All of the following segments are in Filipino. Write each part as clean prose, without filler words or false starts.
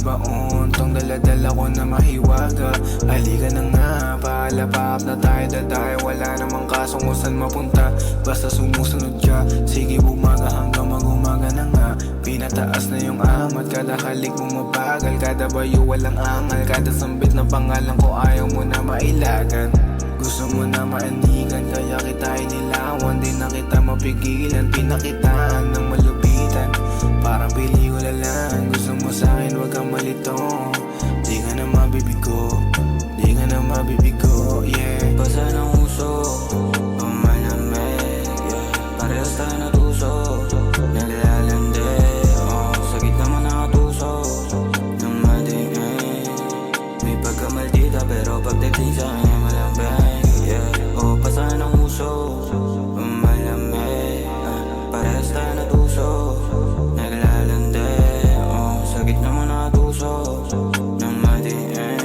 baon tong daladala ko na mahiwaga. Halika na nga, paalapap na tayo dadayo. Wala namang kasong kung saan mapunta, basta sumusunod ka. Sige bumaga hanggang mag-umaga na nga. Pinataas na yung amat, kada halik mo mabagal. Kada bayo walang angal, kada sambit na pangalan ko ayaw mo na mailagan. Gusto mo na maanigan, kaya kita inilawan. Di na kita mapigilan, pinakitaan ng malupitan. Parang pelikula lang, gusto mo sa'kin wag kang malito. Di ka na mabibigo, di ka na mabibigo, yeah. Basa ng uso, malamig, yeah. Parehas tayo na tuso, naglalandi, sa gitna mo nakatuso ng madiin. May pagkamaldita pero pagdating sa'kin ay malambing, yeah. Basa ng uso, malamig, parehas tayo na tuso, naglalandi, sa gitna mo nakatuso ng madiin.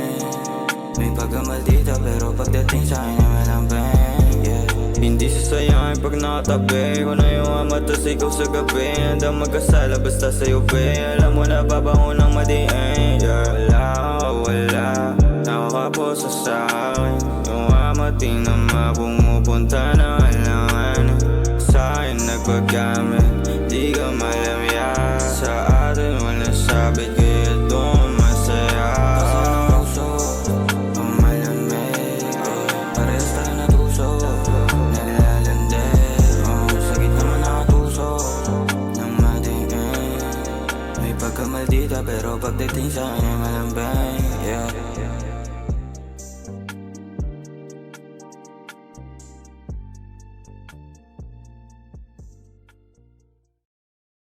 May pagkamaldita pero pagdating sa'kin ay malambing, yeah. Hindi sasayangin pag nakatabi ko na yung amat tas ikaw sa gabi. Handa magkasala basta sa'yo be. Alam mo na babango ng madiin, yeah. Wala nakakaposa sa'kin yung amat. Tingnan na pumupunta na kailangan sa'kin nagpagamit. Di ka malamya sa atin wala sabit kaya doon masaya. Basa ng puso, malamig, parehas tayo na tuso, naglalandi, sa gitna mo nakatuso ng madiin. May pagkamaldita pero pagdating sa'kin ay malambing, yeah.